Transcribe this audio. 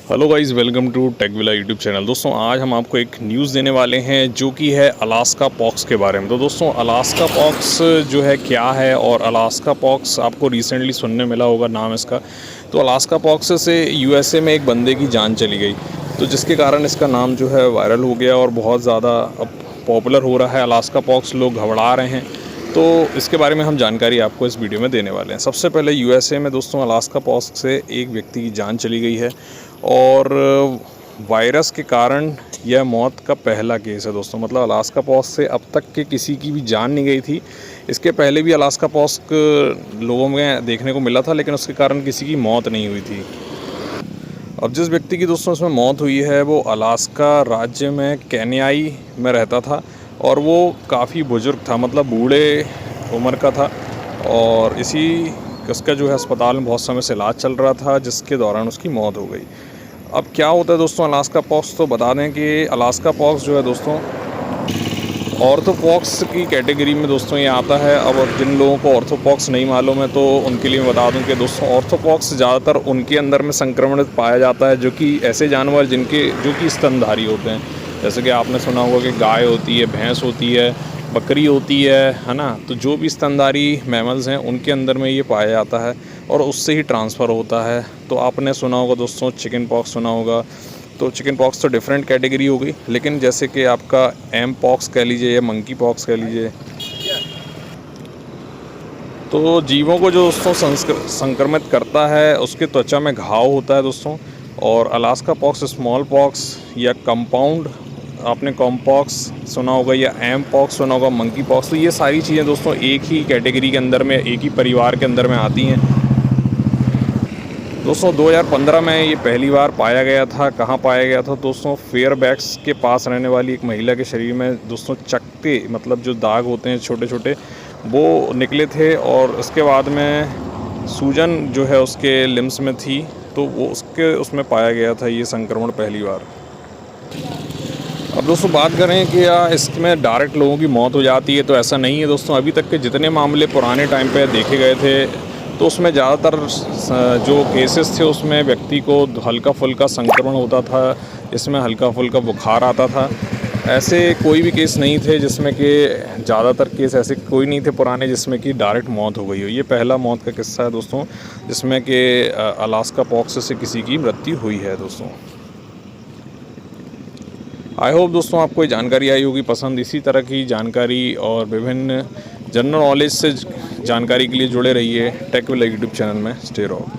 Hello guys, welcome to Techvilla YouTube channel. दोस्तों आज हम आपको एक न्यूज़ देने वाले हैं जो कि है अलास्का पॉक्स के बारे में। तो दोस्तों अलास्का पॉक्स जो है क्या है, और अलास्का पॉक्स आपको रिसेंटली सुनने मिला होगा नाम इसका। तो अलास्का पॉक्स से यूएसए में एक बंदे की जान चली गई, तो जिसके कारण इसका नाम जो है वायरल हो गया और बहुत ज़्यादा अब पॉपुलर हो रहा है अलास्का पॉक्स। लोग घबरा रहे हैं, तो इसके बारे में हम जानकारी आपको इस वीडियो में देने वाले हैं। सबसे पहले यूएसए में दोस्तों अलास्का पॉक्स से एक व्यक्ति की जान चली गई है, और वायरस के कारण यह मौत का पहला केस है दोस्तों। मतलब अलास्का पॉक्स से अब तक के किसी की भी जान नहीं गई थी। इसके पहले भी अलास्का पॉक्स लोगों में देखने को मिला था, लेकिन उसके कारण किसी की मौत नहीं हुई थी। अब जिस व्यक्ति की दोस्तों इसमें मौत हुई है वो अलास्का राज्य में केन्याई में रहता था, और वो काफ़ी बुजुर्ग था, मतलब बूढ़े उम्र का था, और उसका जो है अस्पताल में बहुत समय से इलाज चल रहा था, जिसके दौरान उसकी मौत हो गई। अब क्या होता है दोस्तों अलास्का पॉक्स, तो बता दें कि अलास्का पॉक्स जो है दोस्तों ऑर्थोपॉक्स की कैटेगरी में दोस्तों ये आता है। अब जिन लोगों को ऑर्थोपॉक्स नहीं मालूम है तो उनके लिए मैं बता दूं कि दोस्तों ऑर्थोपॉक्स ज़्यादातर उनके अंदर में संक्रमण पाया जाता है जो कि ऐसे जानवर जो कि स्तनधारी होते हैं। जैसे कि आपने सुना होगा कि गाय होती है, भैंस होती है, बकरी होती है ना। तो जो भी स्तनधारी मैमल्स हैं उनके अंदर में ये पाया जाता है और उससे ही ट्रांसफ़र होता है। तो आपने सुना होगा दोस्तों चिकन पॉक्स सुना होगा। तो चिकन पॉक्स तो डिफरेंट कैटेगरी हो गई, लेकिन जैसे कि आपका एम पॉक्स कह लीजिए या मंकी पॉक्स कह लीजिए, तो जीवों को जो दोस्तों संक्रमित करता है उसके त्वचा में घाव होता है दोस्तों। और अलास्का पॉक्स, स्मॉल पॉक्स या कंपाउंड, आपने कॉम्पॉक्स सुना होगा या एम पॉक्स सुना होगा, मंकी पॉक्स, तो ये सारी चीज़ें दोस्तों एक ही कैटेगरी के अंदर में, एक ही परिवार के अंदर में आती हैं दोस्तों। 2015 में ये पहली बार पाया गया था। कहाँ पाया गया था दोस्तों? फेयरबैक्स के पास रहने वाली एक महिला के शरीर में दोस्तों चकते, मतलब जो दाग होते हैं छोटे छोटे, वो निकले थे, और उसके बाद में सूजन जो है उसके लिम्स में थी, तो वो उसमें पाया गया था ये संक्रमण पहली बार। अब दोस्तों बात करें कि इसमें डायरेक्ट लोगों की मौत हो जाती है, तो ऐसा नहीं है दोस्तों। अभी तक के जितने मामले पुराने टाइम पे देखे गए थे तो उसमें ज़्यादातर जो केसेस थे उसमें व्यक्ति को हल्का फुल्का संक्रमण होता था, इसमें हल्का फुल्का बुखार आता था। ऐसे कोई भी केस नहीं थे जिसमें कि, ज़्यादातर केस ऐसे कोई नहीं थे पुराने जिसमें कि डायरेक्ट मौत हो गई हो। ये पहला मौत का किस्सा है दोस्तों जिसमें कि अलास्का पॉक्स से किसी की मृत्यु हुई है दोस्तों। आई होप दोस्तों आपको ये जानकारी आई होगी पसंद। इसी तरह की जानकारी और विभिन्न जनरल नॉलेज से जानकारी के लिए जुड़े रहिए टेकविला यूट्यूब चैनल में। स्टे रहो।